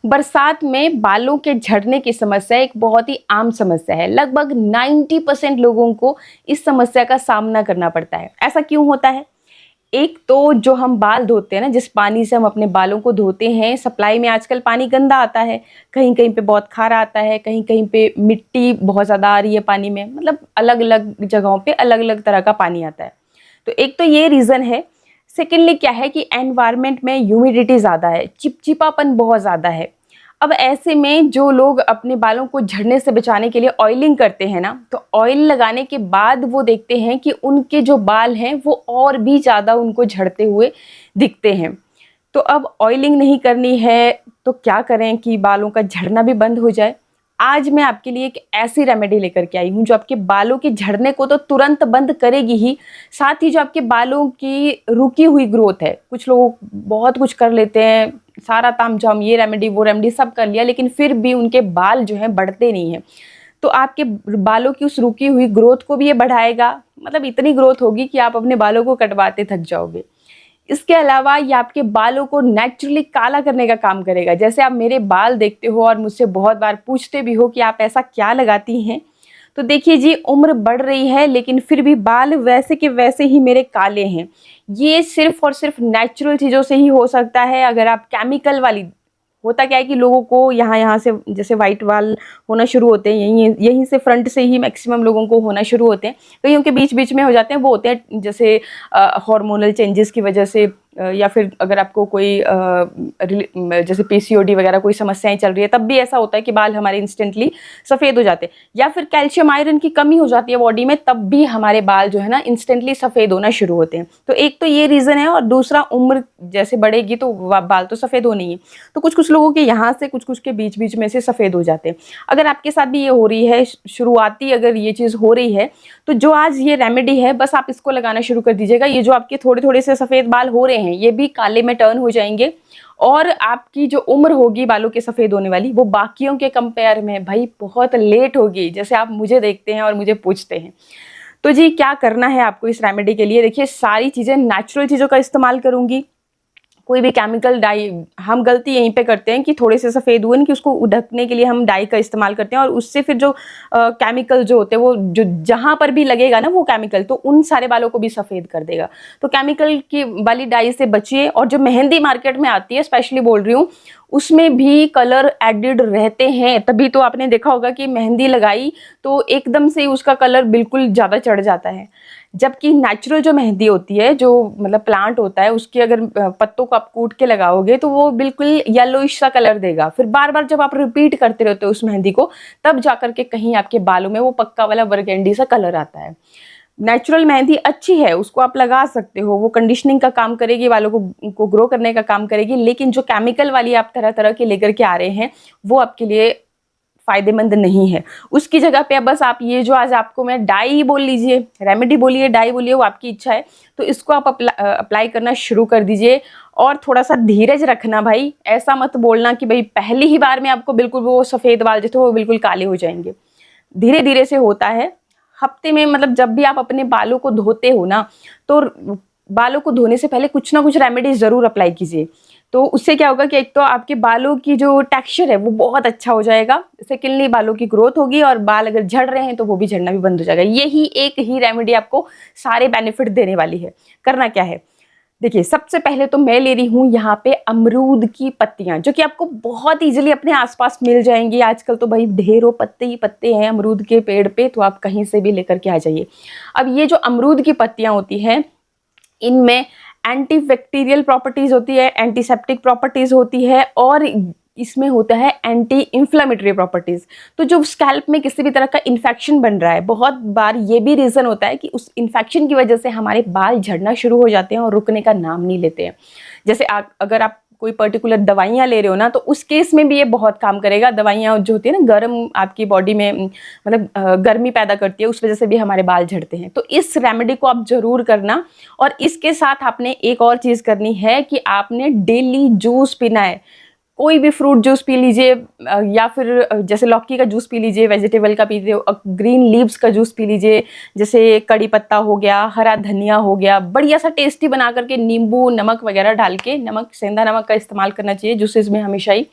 बरसात में बालों के झड़ने की समस्या एक बहुत ही आम समस्या है। लगभग 90% लोगों को इस समस्या का सामना करना पड़ता है। ऐसा क्यों होता है? एक तो जो हम बाल धोते हैं ना, जिस पानी से हम अपने बालों को धोते हैं, सप्लाई में आजकल पानी गंदा आता है। कहीं कहीं पे बहुत खारा आता है, कहीं कहीं पे मिट्टी बहुत ज़्यादा आ रही है पानी में। मतलब अलग अलग जगहों पे अलग अलग तरह का पानी आता है। तो एक तो ये रीज़न है। सेकेंडली क्या है कि एनवायरनमेंट में ह्यूमिडिटी ज़्यादा है, चिपचिपापन बहुत ज़्यादा है। अब ऐसे में जो लोग अपने बालों को झड़ने से बचाने के लिए ऑयलिंग करते हैं ना, तो ऑयल लगाने के बाद वो देखते हैं कि उनके जो बाल हैं वो और भी ज़्यादा उनको झड़ते हुए दिखते हैं। तो अब ऑयलिंग नहीं करनी है तो क्या करें कि बालों का झड़ना भी बंद हो जाए? आज मैं आपके लिए एक ऐसी रेमेडी लेकर के आई हूँ जो आपके बालों के झड़ने को तो तुरंत बंद करेगी ही, साथ ही जो आपके बालों की रुकी हुई ग्रोथ है। कुछ लोग बहुत कुछ कर लेते हैं, सारा तामझाम, ये रेमेडी वो रेमेडी सब कर लिया, लेकिन फिर भी उनके बाल जो हैं बढ़ते नहीं हैं। तो आपके बालों की उस रुकी हुई ग्रोथ को भी ये बढ़ाएगा। मतलब इतनी ग्रोथ होगी कि आप अपने बालों को कटवाते थक जाओगे। इसके अलावा ये आपके बालों को नेचुरली काला करने का काम करेगा। जैसे आप मेरे बाल देखते हो और मुझसे बहुत बार पूछते भी हो कि आप ऐसा क्या लगाती हैं, तो देखिए जी, उम्र बढ़ रही है लेकिन फिर भी बाल वैसे के वैसे ही मेरे काले हैं। ये सिर्फ और सिर्फ नेचुरल चीज़ों से ही हो सकता है। अगर आप केमिकल वाली, होता क्या है कि लोगों को यहाँ से जैसे वाइट बाल होना शुरू होते हैं, यहीं से फ्रंट से ही मैक्सिमम लोगों को होना शुरू होते हैं। कईयों के बीच बीच में हो जाते हैं, वो होते हैं जैसे हार्मोनल चेंजेस की वजह से, या फिर अगर आपको कोई जैसे पीसीओडी वगैरह कोई समस्याएं चल रही है, तब भी ऐसा होता है कि बाल हमारे इंस्टेंटली सफ़ेद हो जाते हैं। या फिर कैल्शियम आयरन की कमी हो जाती है बॉडी में, तब भी हमारे बाल जो है ना इंस्टेंटली सफ़ेद होना शुरू होते हैं। तो एक तो ये रीज़न है, और दूसरा उम्र जैसे बढ़ेगी तो बाल तो सफ़ेद होने ही है। तो कुछ कुछ लोगों के यहाँ से, कुछ कुछ के बीच बीच में से सफ़ेद हो जाते हैं। अगर आपके साथ भी ये हो रही है, शुरुआती अगर ये चीज़ हो रही है, तो जो आज ये रेमेडी है, बस आप इसको लगाना शुरू कर दीजिएगा। ये जो आपके थोड़े थोड़े से सफ़ेद बाल हो रहे हैं, ये भी काले में टर्न हो जाएंगे, और आपकी जो उम्र होगी बालों के सफ़ेद होने वाली, वो बाकियों के कंपेयर में भाई बहुत लेट होगी। जैसे आप मुझे देखते हैं और मुझे पूछते हैं। तो जी, क्या करना है आपको इस रेमेडी के लिए? देखिए, सारी चीज़ें नेचुरल चीज़ों का इस्तेमाल करूँगी। कोई भी केमिकल डाई, हम गलती यहीं पे करते हैं कि थोड़े से सफ़ेद हुए कि उसको ढकने के लिए हम डाई का इस्तेमाल करते हैं, और उससे फिर जो केमिकल जो होते हैं, वो जो जहाँ पर भी लगेगा ना वो केमिकल, तो उन सारे बालों को भी सफ़ेद कर देगा। तो केमिकल की वाली डाई से बचिए। और जो मेहंदी मार्केट में आती है, स्पेशली बोल रही हूँ, उसमें भी कलर एडिड रहते हैं। तभी तो आपने देखा होगा कि मेहंदी लगाई तो एकदम से उसका कलर बिल्कुल ज़्यादा चढ़ जाता है। जबकि नेचुरल जो मेहंदी होती है, जो मतलब प्लांट होता है, उसके अगर पत्तों को आप कूट के लगाओगे तो वो बिल्कुल येलोइश सा कलर देगा। फिर बार बार जब आप रिपीट करते रहते हो उस मेहंदी को, तब जाकर के कहीं आपके बालों में वो पक्का वाला बरगंडी सा कलर आता है। नेचुरल मेहंदी अच्छी है, उसको आप लगा सकते हो, वो कंडीशनिंग का काम करेगी, बालों को ग्रो करने का काम करेगी। लेकिन जो केमिकल वाली आप तरह तरह के लेकर के आ रहे हैं, वो आपके लिए फ़ायदेमंद नहीं है। उसकी जगह पे बस आप ये जो आज आपको मैं डाई बोल लीजिए, रेमेडी बोलिए, डाई बोलिए, वो आपकी इच्छा है, तो इसको आप अप्लाई करना शुरू कर दीजिए। और थोड़ा-सा धीरज रखना भाई, ऐसा मत बोलना कि भाई पहली ही बार में आपको बिल्कुल वो सफ़ेद बाल जो थे वो बिल्कुल काले हो जाएँगे। धीरे-धीरे से होता है। हफ्ते में, मतलब जब भी आप अपने बालों को धोते हो ना, तो बालों को धोने से पहले कुछ ना कुछ रेमेडी ज़रूर अप्लाई कीजिए। तो उससे क्या होगा कि एक तो आपके बालों की जो टेक्सचर है वो बहुत अच्छा हो जाएगा, सेकेंडली बालों की ग्रोथ होगी, और बाल अगर झड़ रहे हैं तो वो भी झड़ना भी बंद हो जाएगा। यही एक ही रेमेडी आपको सारे बेनिफिट देने वाली है। करना क्या है? देखिए, सबसे पहले तो मैं ले रही हूँ यहाँ पे अमरूद की पत्तियाँ, जो कि आपको बहुत ईजिली अपने आसपास मिल जाएंगी। आजकल तो भाई ढेरों पत्ते ही पत्ते हैं अमरूद के पेड़ पे, तो आप कहीं से भी लेकर के आ जाइए। अब ये जो अमरूद की पत्तियाँ होती हैं, इनमें एंटी बैक्टीरियल प्रॉपर्टीज़ होती है, एंटीसेप्टिक प्रॉपर्टीज़ होती है, और इसमें होता है एंटी इन्फ्लेमेटरी प्रॉपर्टीज़। तो जो स्कैल्प में किसी भी तरह का इन्फेक्शन बन रहा है, बहुत बार ये भी रीज़न होता है कि उस इन्फेक्शन की वजह से हमारे बाल झड़ना शुरू हो जाते हैं और रुकने का नाम नहीं लेते हैं। जैसे अगर आप कोई पर्टिकुलर दवाइयाँ ले रहे हो ना, तो उस केस में भी ये बहुत काम करेगा। दवाइयाँ जो होती है ना, गर्म आपकी बॉडी में मतलब गर्मी पैदा करती है, उस वजह से भी हमारे बाल झड़ते हैं। तो इस रेमेडी को आप ज़रूर करना। और इसके साथ आपने एक और चीज़ करनी है कि आपने डेली जूस पीना है। कोई भी फ्रूट जूस पी लीजिए, या फिर जैसे लौकी का जूस पी लीजिए, वेजिटेबल का पीजिए, ग्रीन लीव्स का जूस पी लीजिए, जैसे कड़ी पत्ता हो गया, हरा धनिया हो गया, बढ़िया सा टेस्टी बना करके नींबू, नमक वगैरह डाल के, नमक, सेंधा नमक का इस्तेमाल करना चाहिए जूसेस में हमेशा ही।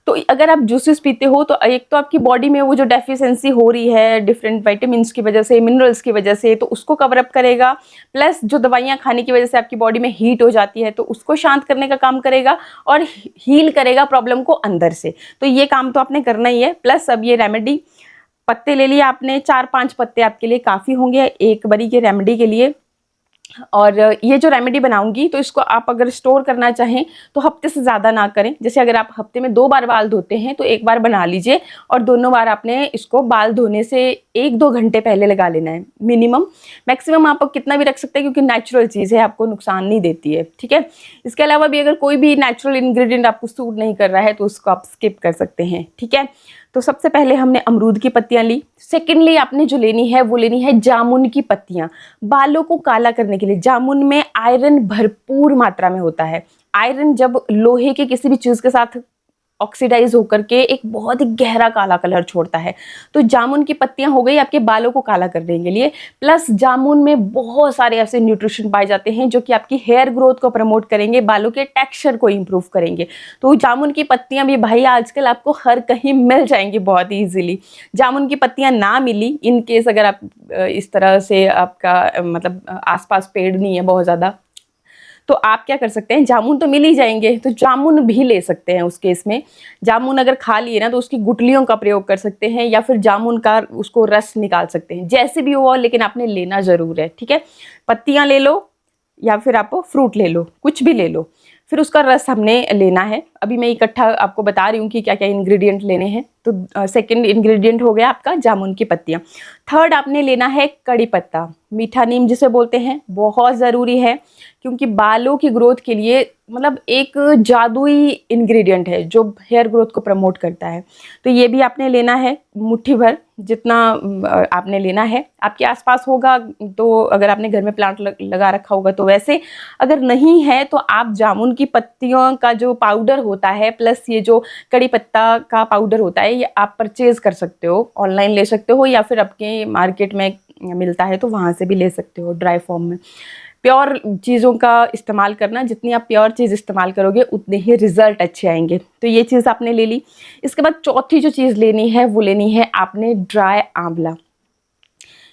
तो अगर आप जूसेस पीते हो तो एक तो आपकी बॉडी में वो जो डेफिशिएंसी हो रही है डिफरेंट विटामिन्स की वजह से, मिनरल्स की वजह से, तो उसको कवर अप करेगा। प्लस जो दवाइयाँ खाने की वजह से आपकी बॉडी में हीट हो जाती है तो उसको शांत करने का काम करेगा और हील करेगा प्रॉब्लम को अंदर से। तो ये काम तो आपने करना ही है। प्लस अब ये रेमेडी पत्ते ले लिए आपने, 4-5 पत्ते आपके लिए काफ़ी होंगे एक बारी के रेमेडी के लिए। और ये जो रेमेडी बनाऊंगी तो इसको आप अगर स्टोर करना चाहें तो हफ्ते से ज़्यादा ना करें। जैसे अगर आप हफ्ते में 2 बार बाल धोते हैं तो एक बार बना लीजिए और दोनों बार आपने इसको बाल धोने से 1-2 घंटे पहले लगा लेना है मिनिमम। मैक्सिमम आप कितना भी रख सकते हैं क्योंकि नेचुरल चीज़ है, आपको नुकसान नहीं देती है, ठीक है। इसके अलावा भी अगर कोई भी नेचुरल इंग्रेडिएंट आपको सूट नहीं कर रहा है तो उसको आप स्किप कर सकते हैं, ठीक है। तो सबसे पहले हमने अमरूद की पत्तियां ली। सेकेंडली आपने जो लेनी है वो लेनी है जामुन की पत्तियां। बालों को काला करने के लिए जामुन में आयरन भरपूर मात्रा में होता है। आयरन जब लोहे के किसी भी चीज़ के साथ ऑक्सीडाइज होकर के एक बहुत ही गहरा काला कलर छोड़ता है। तो जामुन की पत्तियां हो गई आपके बालों को काला करने के लिए। प्लस जामुन में बहुत सारे ऐसे न्यूट्रिशन पाए जाते हैं जो कि आपकी हेयर ग्रोथ को प्रमोट करेंगे, बालों के टेक्सचर को इम्प्रूव करेंगे। तो जामुन की पत्तियां भी भाई आजकल आपको हर कहीं मिल जाएंगी बहुत ईजिली। जामुन की पत्तियां ना मिली, इन केस अगर आप इस तरह से आपका मतलब आसपास पेड़ नहीं है बहुत ज़्यादा, तो आप क्या कर सकते हैं, जामुन तो मिल ही जाएंगे तो जामुन भी ले सकते हैं। उस केस में जामुन अगर खा लिए ना तो उसकी गुठलियों का प्रयोग कर सकते हैं या फिर जामुन का उसको रस निकाल सकते हैं, जैसे भी हो, लेकिन आपने लेना ज़रूर है, ठीक है। पत्तियां ले लो या फिर आप फ्रूट ले लो, कुछ भी ले लो, फिर उसका रस हमने लेना है। अभी मैं इकट्ठा आपको बता रही हूँ कि क्या क्या इंग्रेडिएंट लेने हैं। तो सेकंड इंग्रेडिएंट हो गया आपका जामुन की पत्तियाँ। थर्ड आपने लेना है कड़ी पत्ता, मीठा नीम जिसे बोलते हैं, बहुत ज़रूरी है क्योंकि बालों की ग्रोथ के लिए मतलब एक जादुई इंग्रेडिएंट है जो हेयर ग्रोथ को प्रमोट करता है। तो ये भी आपने लेना है, मुट्ठी भर जितना आपने लेना है। आपके आसपास होगा तो अगर आपने घर में प्लांट लगा रखा होगा तो वैसे, अगर नहीं है तो आप जामुन की पत्तियों का जो पाउडर होता है प्लस ये जो कड़ी पत्ता का पाउडर होता है ये आप परचेज कर सकते हो, ऑनलाइन ले सकते हो या फिर आपके मार्केट में मिलता है तो वहाँ से भी ले सकते हो ड्राई फॉर्म में। प्योर चीज़ों का इस्तेमाल करना, जितनी आप प्योर चीज़ इस्तेमाल करोगे उतने ही रिजल्ट अच्छे आएंगे। तो ये चीज़ आपने ले ली। इसके बाद चौथी जो चीज़ लेनी है वो लेनी है आपने ड्राई आंवला।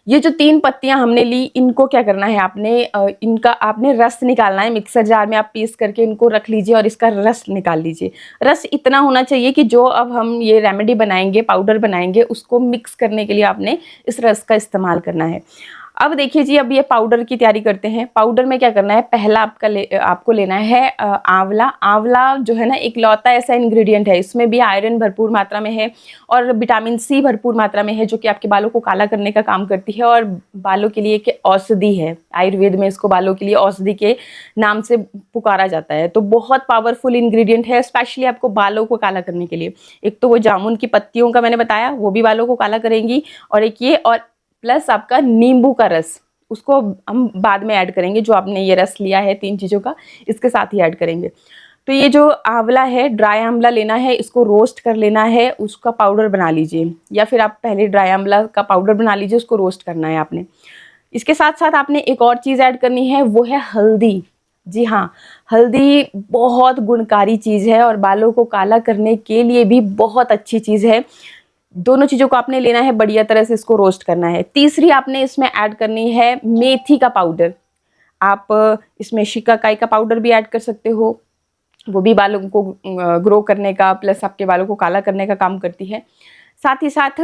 ये जो 3 पत्तियां हमने ली, इनको क्या करना है आपने इनका आपने रस निकालना है। मिक्सर जार में आप पीस करके इनको रख लीजिए और इसका रस निकाल लीजिए। रस इतना होना चाहिए कि जो अब हम ये रेमेडी बनाएंगे, पाउडर बनाएंगे, उसको मिक्स करने के लिए आपने इस रस का इस्तेमाल करना है। अब देखिए जी, अब ये पाउडर की तैयारी करते हैं। पाउडर में क्या करना है, पहला आपको लेना है आंवला। आंवला जो है ना एक लौता ऐसा इंग्रेडिएंट है, इसमें भी आयरन भरपूर मात्रा में है और विटामिन सी भरपूर मात्रा में है जो कि आपके बालों को काला करने का काम करती है और बालों के लिए एक औषधि है। आयुर्वेद में इसको बालों के लिए औषधि के नाम से पुकारा जाता है। तो बहुत पावरफुल इंग्रेडिएंट है स्पेशली आपको बालों को काला करने के लिए। एक तो वो जामुन की पत्तियों का मैंने बताया, वो भी बालों को काला करेंगी, और एक ये, और प्लस आपका नींबू का रस, उसको हम बाद में ऐड करेंगे। जो आपने ये रस लिया है 3 चीज़ों का, इसके साथ ही ऐड करेंगे। तो ये जो आंवला है, ड्राई आंवला लेना है, इसको रोस्ट कर लेना है, उसका पाउडर बना लीजिए, या फिर आप पहले ड्राई आंवला का पाउडर बना लीजिए, उसको रोस्ट करना है आपने। इसके साथ साथ आपने एक और चीज़ ऐड करनी है, वो है हल्दी। जी हाँ, हल्दी बहुत गुणकारी चीज़ है और बालों को काला करने के लिए भी बहुत अच्छी चीज़ है। दोनों चीज़ों को आपने लेना है, बढ़िया तरह से इसको रोस्ट करना है। तीसरी आपने इसमें ऐड करनी है मेथी का पाउडर। आप इसमें शिकाकाई का पाउडर भी ऐड कर सकते हो, वो भी बालों को ग्रो करने का प्लस आपके बालों को काला करने का काम करती है। साथ ही साथ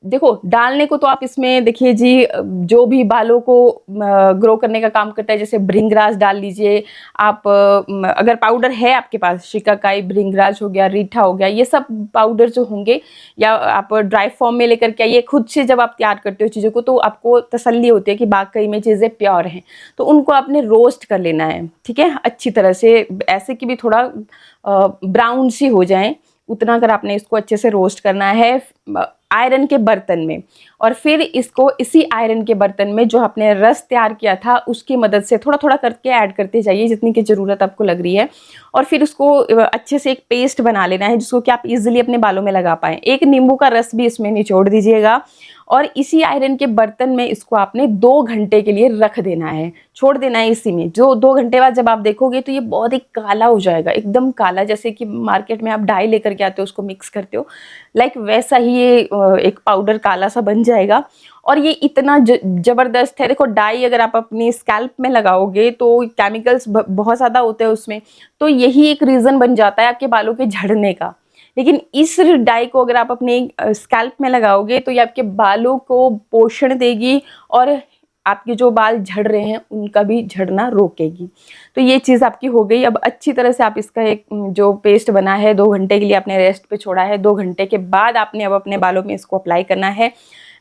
देखो, डालने को तो आप इसमें देखिए जी, जो भी बालों को ग्रो करने का काम करता है, जैसे भृंगराज डाल लीजिए आप, अगर पाउडर है आपके पास, शिकाकाई, भृंगराज हो गया, रीठा हो गया, ये सब पाउडर जो होंगे, या आप ड्राई फॉर्म में लेकर के आइए। खुद से जब आप तैयार करते हो चीज़ों को तो आपको तसल्ली होती है कि वाकई में चीज़ें प्योर हैं, तो उनको आपने रोस्ट कर लेना है, ठीक है, अच्छी तरह से, ऐसे कि भी थोड़ा ब्राउन सी हो जाए, उतना अगर आपने इसको अच्छे से रोस्ट करना है आयरन के बर्तन में। और फिर इसको इसी आयरन के बर्तन में जो आपने रस तैयार किया था उसकी मदद से थोड़ा थोड़ा करके ऐड करते जाइए जितनी की ज़रूरत आपको लग रही है। और फिर उसको अच्छे से एक पेस्ट बना लेना है जिसको कि आप इजीली अपने बालों में लगा पाएँ। एक नींबू का रस भी इसमें निचोड़ दीजिएगा और इसी आयरन के बर्तन में इसको आपने 2 घंटे के लिए रख देना है, छोड़ देना है इसी में। जो 2 घंटे बाद जब आप देखोगे तो ये बहुत ही काला हो जाएगा, एकदम काला, जैसे कि मार्केट में आप डाई लेकर के आते हो उसको मिक्स करते हो, लाइक वैसा ही ये एक पाउडर काला सा बन जाएगा। और ये इतना ज़बरदस्त है। देखो डाई अगर आप अपनी स्कैल्प में लगाओगे तो केमिकल्स बहुत ज़्यादा होते हैं उसमें, तो यही एक रीज़न बन जाता है आपके बालों के झड़ने का। लेकिन इस डाई को अगर आप अपने स्कैल्प में लगाओगे तो ये आपके बालों को पोषण देगी और आपके जो बाल झड़ रहे हैं उनका भी झड़ना रोकेगी। तो ये चीज़ आपकी हो गई। अब अच्छी तरह से आप इसका एक जो पेस्ट बना है 2 घंटे के लिए आपने रेस्ट पे छोड़ा है, 2 घंटे के बाद आपने अब अपने बालों में इसको अप्लाई करना है।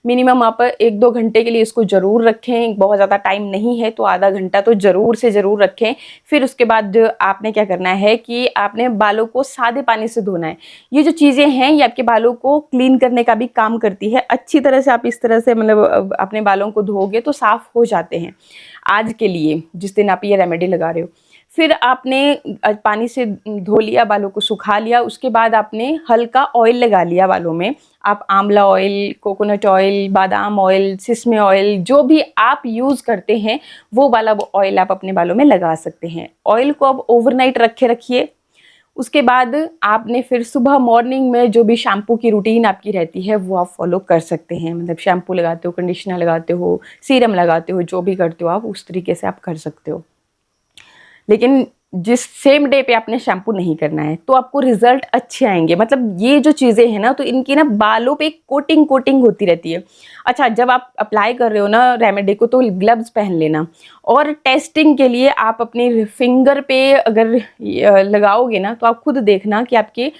मिनिमम आप 1-2 घंटे के लिए इसको ज़रूर रखें, बहुत ज़्यादा टाइम नहीं है तो आधा घंटा तो ज़रूर से ज़रूर रखें। फिर उसके बाद आपने क्या करना है कि आपने बालों को सादे पानी से धोना है। ये जो चीज़ें हैं ये आपके बालों को क्लीन करने का भी काम करती है। अच्छी तरह से आप इस तरह से मतलब अपने बालों को धोगे तो साफ़ हो जाते हैं आज के लिए, जिस दिन आप ये रेमेडी लगा रहे हो। फिर आपने पानी से धो लिया, बालों को सुखा लिया, उसके बाद आपने हल्का ऑयल लगा लिया बालों में। आप आंवला ऑयल, कोकोनट ऑयल, बादाम ऑयल, सिसमे ऑयल, जो भी आप यूज़ करते हैं वो वाला ऑयल आप अपने बालों में लगा सकते हैं। ऑयल को अब ओवरनाइट रखिए। उसके बाद आपने फिर सुबह मॉर्निंग में जो भी शैम्पू की रूटीन आपकी रहती है वो आप फॉलो कर सकते हैं। मतलब शैम्पू लगाते हो, कंडीशनर लगाते हो, सीरम लगाते हो, जो भी करते हो आप उस तरीके से आप कर सकते हो। लेकिन जिस सेम डे पे आपने शैम्पू नहीं करना है तो आपको रिजल्ट अच्छे आएंगे। मतलब ये जो चीज़ें हैं ना तो इनकी ना बालों पे कोटिंग होती रहती है। अच्छा, जब आप अप्लाई कर रहे हो ना रेमेडी को तो ग्लव्स पहन लेना। और टेस्टिंग के लिए आप अपने फिंगर पे अगर लगाओगे ना तो आप खुद देखना कि आपके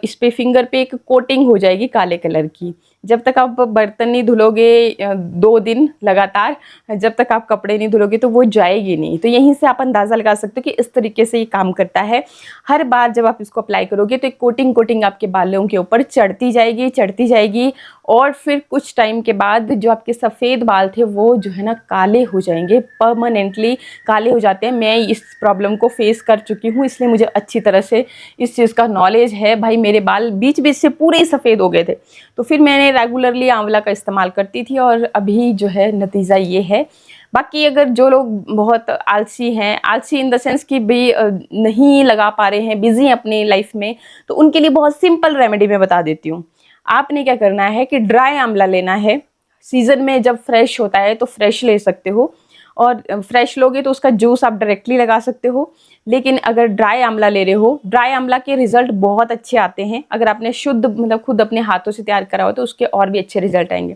इस पे फिंगर पे एक कोटिंग हो जाएगी काले कलर की। जब तक आप बर्तन नहीं धुलोगे 2 दिन लगातार, जब तक आप कपड़े नहीं धुलोगे तो वो जाएगी नहीं। तो यहीं से आप अंदाज़ा लगा सकते हो कि इस तरीके से ये काम करता है। हर बार जब आप इसको अप्लाई करोगे तो एक कोटिंग आपके बालों के ऊपर चढ़ती जाएगी और फिर कुछ टाइम के बाद जो आपके सफ़ेद बाल थे वो जो है ना काले हो जाएंगे, परमानेंटली काले हो जाते हैं। मैं इस प्रॉब्लम को फेस कर चुकी हूँ, इसलिए मुझे अच्छी तरह से इस चीज़ का नॉलेज है। भाई मेरे बाल बीच से पूरे ही सफ़ेद हो गए थे, तो फिर मैंने रेगुलरली आंवला का इस्तेमाल करती थी और अभी जो है नतीजा ये है। बाकी अगर जो लोग बहुत आलसी हैं, आलसी इन द सेंस कि भी नहीं लगा पा रहे हैं, बिजी हैं अपनी लाइफ में, तो उनके लिए बहुत सिंपल रेमेडी मैं बता देती हूँ। आपने क्या करना है कि ड्राई आंवला लेना है। सीज़न में जब फ्रेश होता है तो फ्रेश ले सकते हो, और फ्रेश लोगे तो उसका जूस आप डायरेक्टली लगा सकते हो। लेकिन अगर ड्राई आंवला ले रहे हो, ड्राई आंवला के रिजल्ट बहुत अच्छे आते हैं। अगर आपने शुद्ध मतलब खुद अपने हाथों से तैयार करा हो तो उसके और भी अच्छे रिजल्ट आएंगे।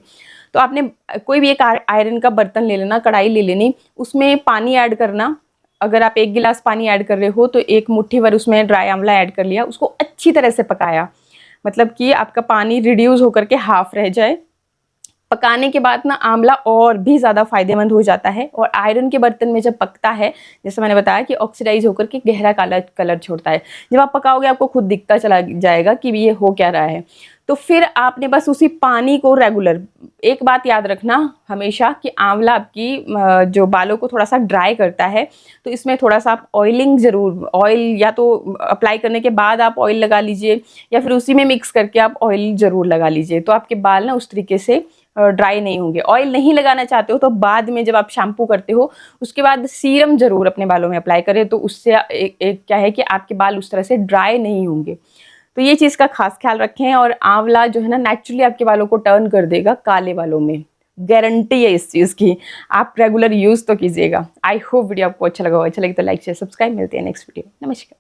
तो आपने कोई भी एक आयरन का बर्तन ले लेना, कढ़ाई ले लेनी, उसमें पानी ऐड करना। अगर आप 1 गिलास पानी ऐड कर रहे हो तो 1 मुट्ठी भर उसमें ड्राई आंवला ऐड कर लिया, उसको अच्छी तरह से पकाया, मतलब कि आपका पानी रिड्यूस होकर के हाफ रह जाए। पकाने के बाद ना आंवला और भी ज़्यादा फायदेमंद हो जाता है। और आयरन के बर्तन में जब पकता है, जैसे मैंने बताया कि ऑक्सीडाइज होकर के गहरा काला कलर छोड़ता है। जब आप पकाओगे आपको खुद दिखता चला जाएगा कि ये हो क्या रहा है। तो फिर आपने बस उसी पानी को रेगुलर, एक बात याद रखना हमेशा कि आंवला आपकी जो बालों को थोड़ा सा ड्राई करता है, तो इसमें थोड़ा सा आप ऑयलिंग ज़रूर, ऑयल या तो अप्लाई करने के बाद आप ऑयल लगा लीजिए या फिर उसी में मिक्स करके आप ऑयल ज़रूर लगा लीजिए, तो आपके बाल ना उस तरीके से ड्राई नहीं होंगे। ऑयल नहीं लगाना चाहते हो तो बाद में जब आप शैम्पू करते हो उसके बाद सीरम ज़रूर अपने बालों में अप्लाई करें, तो उससे एक क्या है कि आपके बाल उस तरह से ड्राई नहीं होंगे। तो ये चीज़ का खास ख्याल रखें। और आंवला जो है ना नेचुरली आपके बालों को टर्न कर देगा काले बालों में, गारंटी है इस चीज़ की। आप रेगुलर यूज़ तो कीजिएगा। आई होप वीडियो आपको अच्छा लगा हो। अच्छा लगे तो लाइक शेयर सब्सक्राइब। मिलते हैं नेक्स्ट वीडियो। नमस्कार।